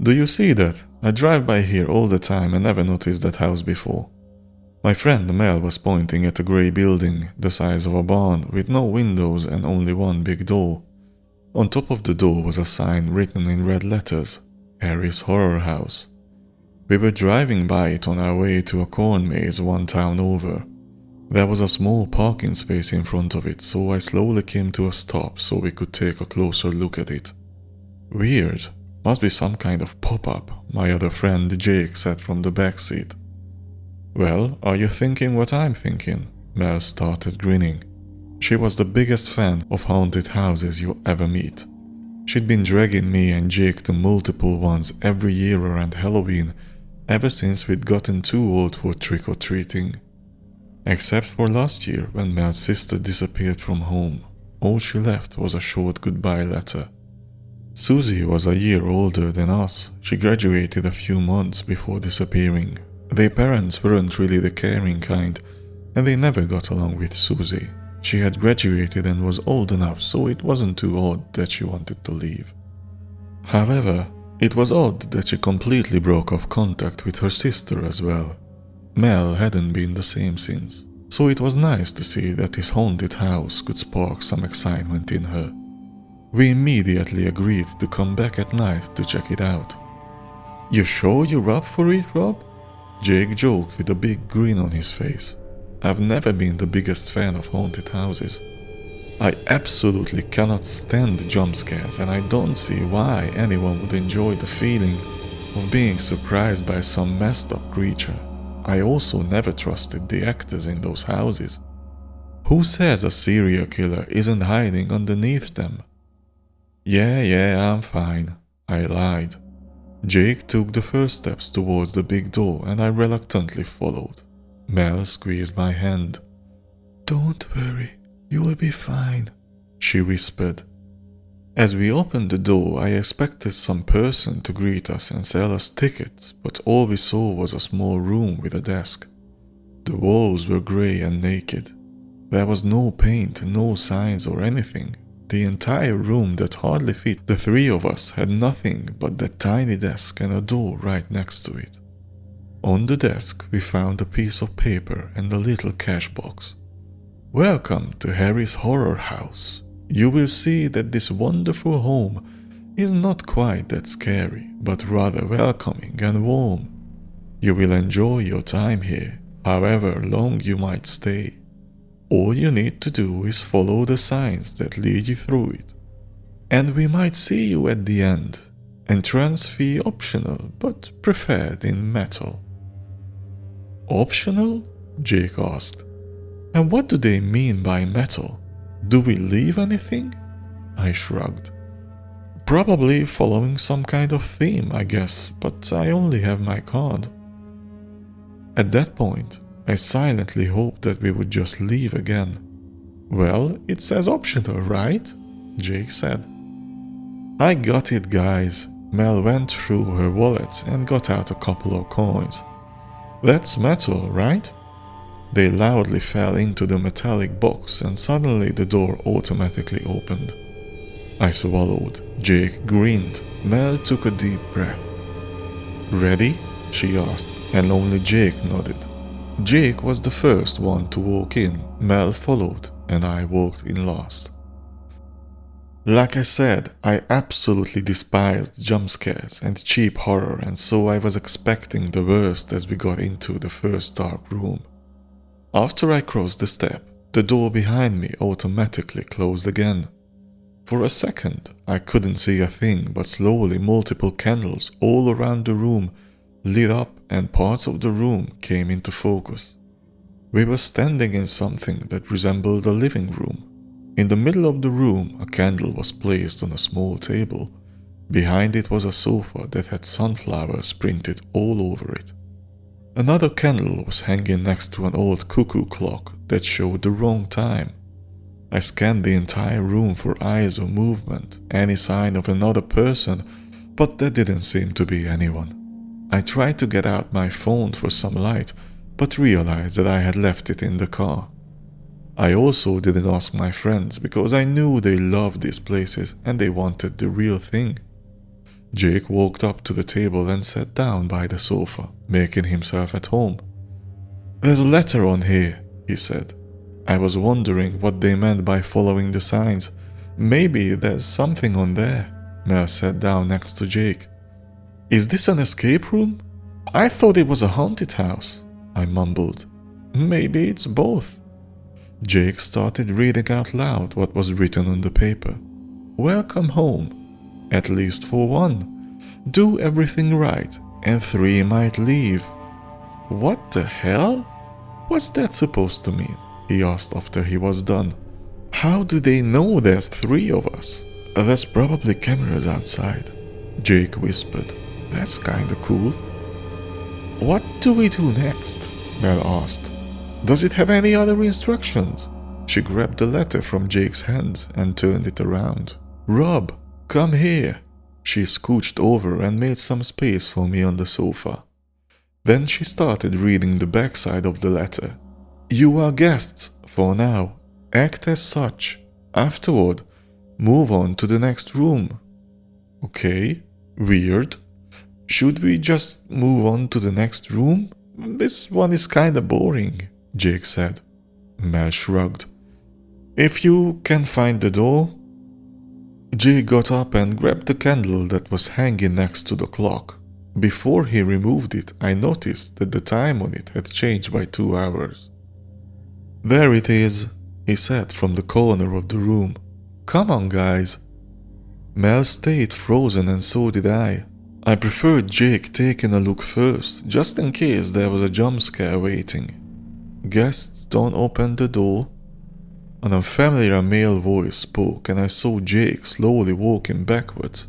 Do you see that? I drive by here all the time and never noticed that house before. My friend Mel was pointing at a grey building, the size of a barn, with no windows and only one big door. On top of the door was a sign written in red letters, Harry's Horror House. We were driving by it on our way to a corn maze one town over. There was a small parking space in front of it, so I slowly came to a stop so we could take a closer look at it. Weird. Must be some kind of pop-up, my other friend Jake said from the back seat. Well, are you thinking what I'm thinking? Mel started grinning. She was the biggest fan of haunted houses you'll ever meet. She'd been dragging me and Jake to multiple ones every year around Halloween, ever since we'd gotten too old for trick-or-treating. Except for last year when Mel's sister disappeared from home. All she left was a short goodbye letter. Susie was a year older than us. She graduated a few months before disappearing. Their parents weren't really the caring kind, and they never got along with Susie. She had graduated and was old enough, so it wasn't too odd that she wanted to leave. However, it was odd that she completely broke off contact with her sister as well. Mel hadn't been the same since, so it was nice to see that his haunted house could spark some excitement in her. We immediately agreed to come back at night to check it out. You sure you're up for it, Rob? Jake joked with a big grin on his face. I've never been the biggest fan of haunted houses. I absolutely cannot stand jump scares, and I don't see why anyone would enjoy the feeling of being surprised by some messed up creature. I also never trusted the actors in those houses. Who says a serial killer isn't hiding underneath them? Yeah, I'm fine, I lied. Jake took the first steps towards the big door and I reluctantly followed. Mel squeezed my hand. Don't worry, you'll be fine, she whispered. As we opened the door, I expected some person to greet us and sell us tickets, but all we saw was a small room with a desk. The walls were grey and naked. There was no paint, no signs or anything. The entire room that hardly fit the three of us had nothing but that tiny desk and a door right next to it. On the desk we found a piece of paper and a little cash box. Welcome to Harry's Horror House. You will see that this wonderful home is not quite that scary, but rather welcoming and warm. You will enjoy your time here, however long you might stay. All you need to do is follow the signs that lead you through it. And we might see you at the end. Entrance fee optional, but preferred in metal. Optional? Jake asked. And what do they mean by metal? Do we leave anything? I shrugged. Probably following some kind of theme, I guess, but I only have my card. At that point, I silently hoped that we would just leave again. Well, it says optional, right? Jake said. I got it, guys. Mel went through her wallet and got out a couple of coins. That's metal, right? They loudly fell into the metallic box and suddenly the door automatically opened. I swallowed. Jake grinned. Mel took a deep breath. Ready? She asked, and only Jake nodded. Jake was the first one to walk in, Mel followed, and I walked in last. Like I said, I absolutely despised jump scares and cheap horror, and so I was expecting the worst as we got into the first dark room. After I crossed the step, the door behind me automatically closed again. For a second, I couldn't see a thing, but slowly multiple candles all around the room lit up and parts of the room came into focus. We were standing in something that resembled a living room. In the middle of the room, a candle was placed on a small table. Behind it was a sofa that had sunflowers printed all over it. Another candle was hanging next to an old cuckoo clock that showed the wrong time. I scanned the entire room for eyes or movement, any sign of another person, but there didn't seem to be anyone. I tried to get out my phone for some light, but realized that I had left it in the car. I also didn't ask my friends because I knew they loved these places and they wanted the real thing. Jake walked up to the table and sat down by the sofa, making himself at home. "There's a letter on here," he said. I was wondering what they meant by following the signs. "Maybe there's something on there." Mel sat down next to Jake. "Is this an escape room? I thought it was a haunted house," I mumbled. "Maybe it's both." Jake started reading out loud what was written on the paper. "Welcome home. At least for 1. Do everything right, and 3 might leave." "What the hell? What's that supposed to mean?" he asked after he was done. "How do they know there's 3 of us?" "There's probably cameras outside," Jake whispered. "That's kinda cool." "What do we do next?" Mel asked. "Does it have any other instructions?" She grabbed the letter from Jake's hand and turned it around. "Rob, come here." She scooched over and made some space for me on the sofa. Then she started reading the backside of the letter. "You are guests, for now. Act as such. Afterward, move on to the next room." "Okay, weird. Should we just move on to the next room? This one is kinda boring," Jake said. Mel shrugged. "If you can find the door." Jake got up and grabbed the candle that was hanging next to the clock. Before he removed it, I noticed that the time on it had changed by 2 hours. "There it is," he said from the corner of the room. "Come on, guys." Mel stayed frozen and so did I. I preferred Jake taking a look first, just in case there was a jump scare waiting. "Guests don't open the door." An unfamiliar male voice spoke and I saw Jake slowly walking backwards.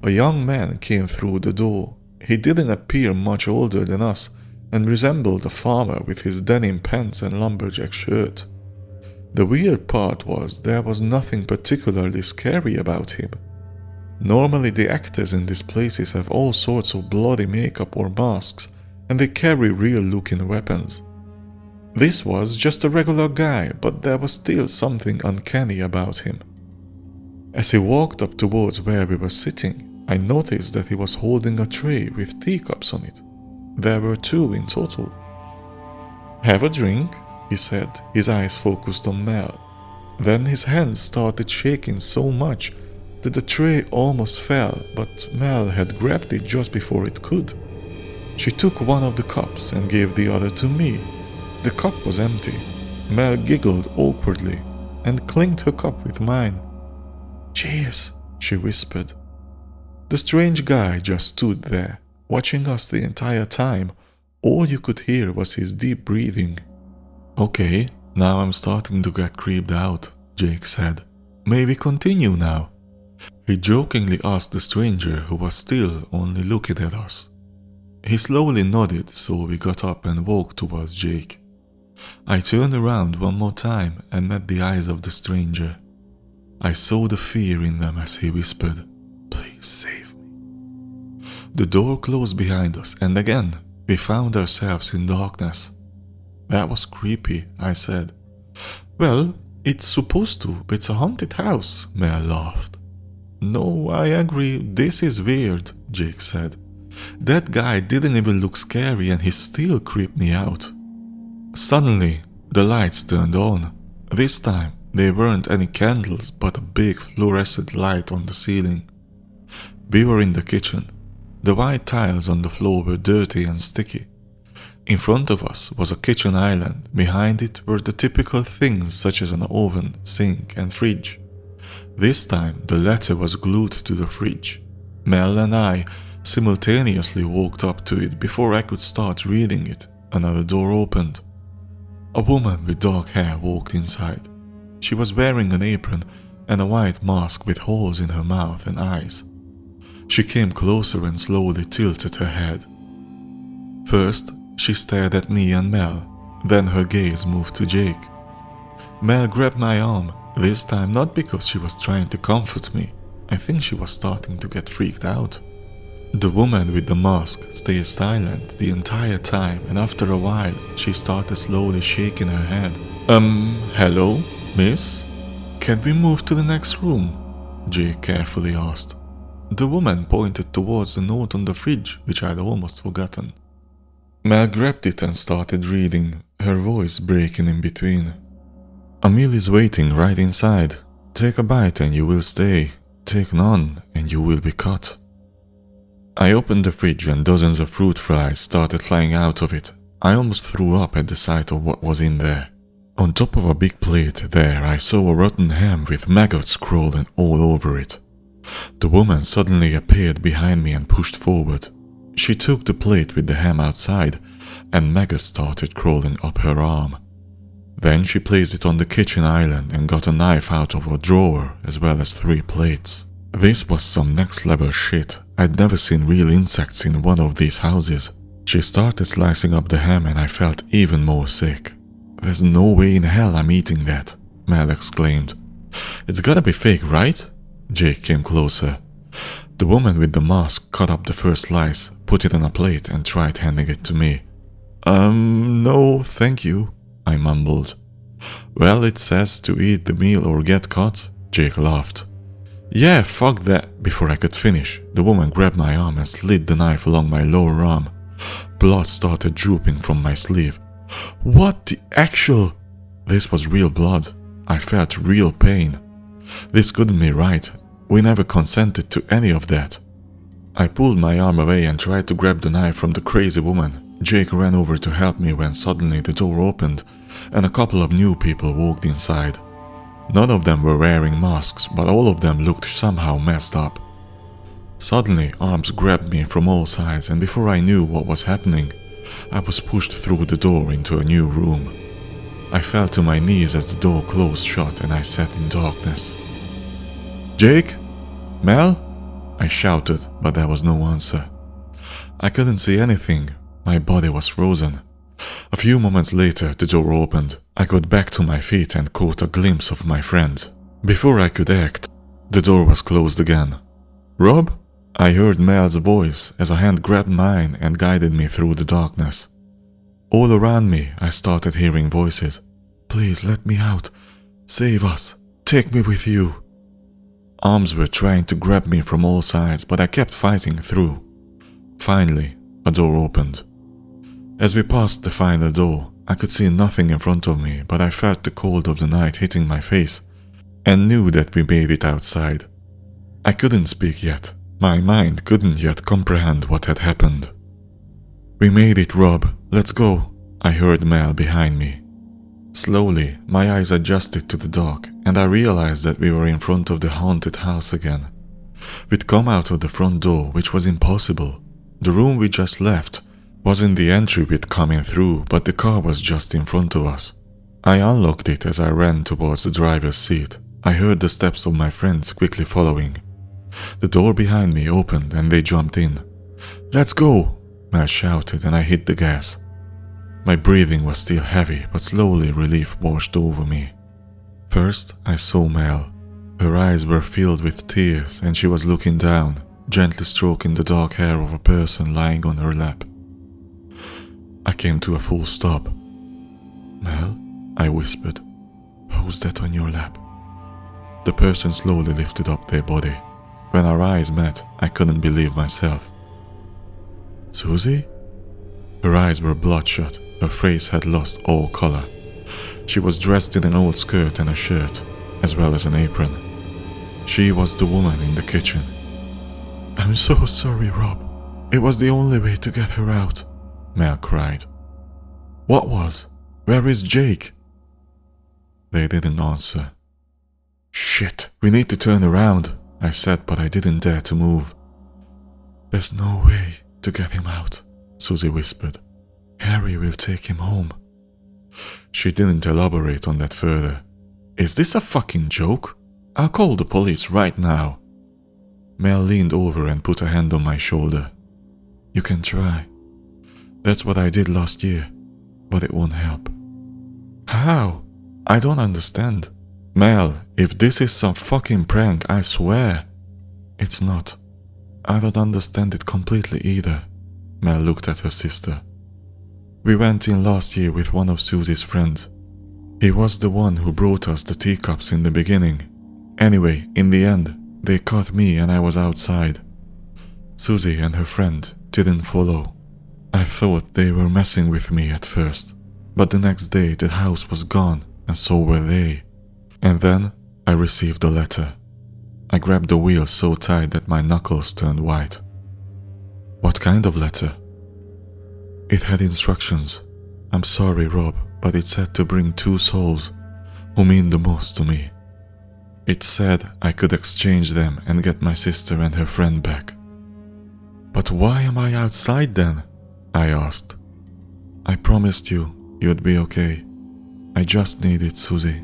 A young man came through the door. He didn't appear much older than us and resembled a farmer with his denim pants and lumberjack shirt. The weird part was there was nothing particularly scary about him. Normally the actors in these places have all sorts of bloody makeup or masks and they carry real-looking weapons. This was just a regular guy, but there was still something uncanny about him. As he walked up towards where we were sitting, I noticed that he was holding a tray with teacups on it. There were 2 in total. "Have a drink," he said, his eyes focused on Mel. Then his hands started shaking so much that the tray almost fell, but Mel had grabbed it just before it could. She took one of the cups and gave the other to me. The cup was empty. Mel giggled awkwardly and clinked her cup with mine. "Cheers," she whispered. The strange guy just stood there, watching us the entire time. All you could hear was his deep breathing. "Okay, now I'm starting to get creeped out," Jake said. "Maybe continue now." He jokingly asked the stranger who was still only looking at us. He slowly nodded, so we got up and walked towards Jake. I turned around one more time and met the eyes of the stranger. I saw the fear in them as he whispered, "Please save me." The door closed behind us and again we found ourselves in darkness. "That was creepy," I said. "Well, it's supposed to. It's a haunted house," Mel laughed. "No, I agree. This is weird," Jake said. "That guy didn't even look scary and he still creeped me out." Suddenly, the lights turned on. This time, there weren't any candles but a big fluorescent light on the ceiling. We were in the kitchen. The white tiles on the floor were dirty and sticky. In front of us was a kitchen island. Behind it were the typical things such as an oven, sink, and fridge. This time, the latter was glued to the fridge. Mel and I simultaneously walked up to it before I could start reading it. Another door opened. A woman with dark hair walked inside. She was wearing an apron and a white mask with holes in her mouth and eyes. She came closer and slowly tilted her head. First, she stared at me and Mel, then her gaze moved to Jake. Mel grabbed my arm, this time not because she was trying to comfort me. I think she was starting to get freaked out. The woman with the mask stayed silent the entire time, and after a while, she started slowly shaking her head. Hello, miss? Can we move to the next room?" Jake carefully asked. The woman pointed towards the note on the fridge, which I'd almost forgotten. Mel grabbed it and started reading, her voice breaking in between. "A meal is waiting right inside. Take a bite and you will stay. Take none and you will be cut." I opened the fridge and dozens of fruit flies started flying out of it. I almost threw up at the sight of what was in there. On top of a big plate there, I saw a rotten ham with maggots crawling all over it. The woman suddenly appeared behind me and pushed forward. She took the plate with the ham outside, and maggots started crawling up her arm. Then she placed it on the kitchen island and got a knife out of a drawer as well as 3 plates. This was some next level shit. I'd never seen real insects in one of these houses. She started slicing up the ham and I felt even more sick. "There's no way in hell I'm eating that," Mel exclaimed. "It's gotta be fake, right?" Jake came closer. The woman with the mask cut up the first slice, put it on a plate and tried handing it to me. No, thank you," I mumbled. "Well, it says to eat the meal or get cut," Jake laughed. "Yeah, fuck that." Before I could finish, the woman grabbed my arm and slid the knife along my lower arm. Blood started drooping from my sleeve. "What the actual—" This was real blood. I felt real pain. This couldn't be right. We never consented to any of that. I pulled my arm away and tried to grab the knife from the crazy woman. Jake ran over to help me when suddenly the door opened and a couple of new people walked inside. None of them were wearing masks, but all of them looked somehow messed up. Suddenly, arms grabbed me from all sides, and before I knew what was happening, I was pushed through the door into a new room. I fell to my knees as the door closed shut and I sat in darkness. "Jake? Mel?" I shouted, but there was no answer. I couldn't see anything. My body was frozen. A few moments later, the door opened. I got back to my feet and caught a glimpse of my friend. Before I could act, the door was closed again. "Rob?" I heard Mel's voice as a hand grabbed mine and guided me through the darkness. All around me, I started hearing voices. "Please let me out. Save us. Take me with you." Arms were trying to grab me from all sides, but I kept fighting through. Finally, a door opened. As we passed the final door, I could see nothing in front of me, but I felt the cold of the night hitting my face and knew that we made it outside. I couldn't speak yet. My mind couldn't yet comprehend what had happened. "We made it, Rob. Let's go," I heard Mel behind me. Slowly, my eyes adjusted to the dark, and I realized that we were in front of the haunted house again. We'd come out of the front door, which was impossible. The room we just left wasn't the entry we'd come in through, but the car was just in front of us. I unlocked it as I ran towards the driver's seat. I heard the steps of my friends quickly following. The door behind me opened and they jumped in. "Let's go!" Mel shouted and I hit the gas. My breathing was still heavy, but slowly relief washed over me. First, I saw Mel. Her eyes were filled with tears and she was looking down, gently stroking the dark hair of a person lying on her lap. I came to a full stop. "Mel?" I whispered. "Who's that on your lap?" The person slowly lifted up their body. When our eyes met, I couldn't believe myself. "Susie?" Her eyes were bloodshot. Her face had lost all color. She was dressed in an old skirt and a shirt, as well as an apron. She was the woman in the kitchen. "I'm so sorry, Rob. It was the only way to get her out," Mel cried. "What was? Where is Jake?" They didn't answer. "Shit, we need to turn around," I said, but I didn't dare to move. "There's no way to get him out," Susie whispered. "Harry will take him home." She didn't elaborate on that further. "Is this a fucking joke? I'll call the police right now." Mel leaned over and put a hand on my shoulder. "You can try. That's what I did last year, but it won't help." "How? I don't understand." "Mel, if this is some fucking prank, I swear." "It's not. I don't understand it completely either." Mel looked at her sister. "We went in last year with one of Susie's friends. He was the one who brought us the teacups in the beginning. Anyway, in the end, They caught me and I was outside. Susie and her friend didn't follow. I thought they were messing with me at first, but the next day the house was gone and so were they. And then I received a letter. I grabbed the wheel so tight that my knuckles turned white. What kind of letter? It had instructions. I'm sorry, Rob, but it said to bring 2 souls who mean the most to me. It said I could exchange them and get my sister and her friend back. But why am I outside then? I asked. I promised you you'd be okay. I just needed Susie.